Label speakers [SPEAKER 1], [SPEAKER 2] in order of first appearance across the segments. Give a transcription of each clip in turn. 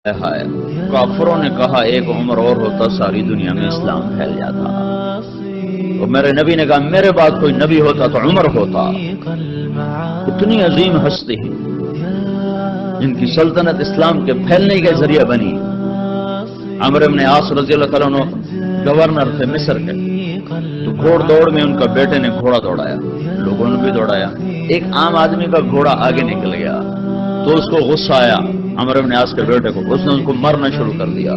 [SPEAKER 1] ہے کافروں نے کہا ایک عمر اور ہوتا ساری دنیا میں اسلام پھیل جاتا، اور میرے نبی نے کہا میرے بعد کوئی نبی ہوتا تو عمر ہوتا۔ اتنی عظیم ہستی جن کی سلطنت اسلام کے پھیلنے کے ذریعہ بنی۔ عمرو بن عاص رضی اللہ تعالیٰ عنہ گورنر تھے مصر کے، تو گھوڑ دوڑ میں ان کا بیٹے نے گھوڑا دوڑایا، لوگوں نے بھی دوڑایا، ایک عام آدمی کا گھوڑا آگے نکل گیا تو اس کو غصہ آیا عمرو بن عاص کے بیٹے کو، اس نے ان کو مارنا شروع کر دیا۔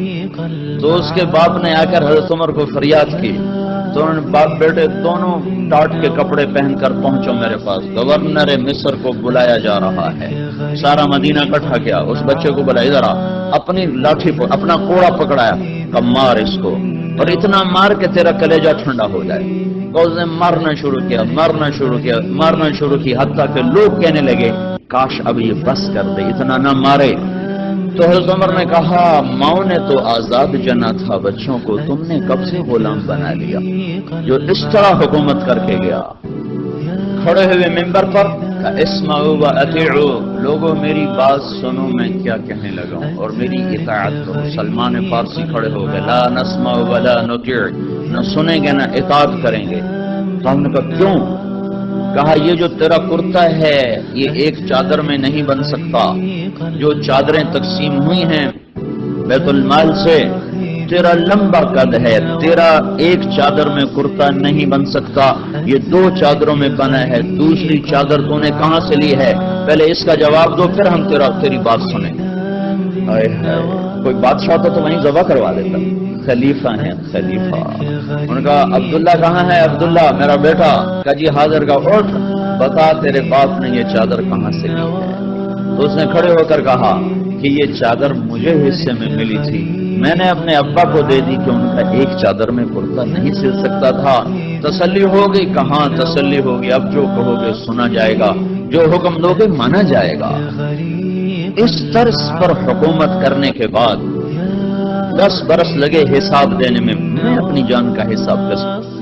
[SPEAKER 1] تو اس کے باپ نے آ کر حضرت عمر کو فریاد کی، تو انہوں نے باپ بیٹے دونوں ٹاٹ کے کپڑے پہن کر پہنچو میرے پاس، گورنر مصر کو بلایا جا رہا ہے۔ سارا مدینہ اکٹھا کیا، اس بچے کو بلایا، ادھر آ، اپنی لاٹھی پر اپنا کوڑا پکڑایا، کہا مار اس کو، اور اتنا مار کہ تیرا کلیجہ ٹھنڈا ہو جائے۔ تو اس نے مارنا شروع کیا، مارنا شروع کیا، مارنا شروع کی، حتیٰ کہ لوگ کہنے لگے کاش اب یہ بس کر دے، اتنا نہ مارے۔ تو حضرت عمر نے کہا ماؤں نے تو آزاد جنا تھا بچوں کو، تم نے کب سے غلام بنا لیا؟ جو اس طرح حکومت کر کے گیا، کھڑے ہوئے ممبر پر اسمعوا و اطیعوا، لوگوں میری بات سنو میں کیا کہنے لگا ہوں اور میری اطاعت کرو۔ سلمان فارسی کھڑے ہو گئے، لا نسمع ولا نطیع، نہ سنیں گے نہ اطاعت کریں گے۔ تو ہم نے کہا کیوں؟ کہا یہ جو تیرا کرتا ہے یہ ایک چادر میں نہیں بن سکتا، جو چادریں تقسیم ہوئی ہیں بیت المال سے، تیرا لمبا قد ہے، تیرا ایک چادر میں کرتا نہیں بن سکتا، یہ دو چادروں میں بنا ہے، دوسری چادر تو نے کہاں سے لی ہے؟ پہلے اس کا جواب دو پھر ہم تیری بات سنیں۔ کوئی بادشاہ ہوتا تو وہیں ذبح کروا دیتا، خلیفہ ہیں خلیفہ۔ ان کا عبداللہ کہاں ہے؟ عبداللہ میرا بیٹا، کہا جی حاضر، کا اٹھ بتا تیرے باپ نے یہ چادر کہاں سے لی ہے؟ تو اس نے کھڑے ہو کر کہا کہ یہ چادر مجھے حصے میں ملی تھی، میں نے اپنے ابا کو دے دی کہ ان کا ایک چادر میں کرتا نہیں سل سکتا تھا۔ تسلی ہو گئی؟ کہاں تسلی ہوگی، اب جو کہو گے سنا جائے گا، جو حکم دو گے مانا جائے گا۔ اس طرز پر حکومت کرنے کے بعد 10 برس لگے حساب دینے میں، میں اپنی جان کا حساب کر سکتا۔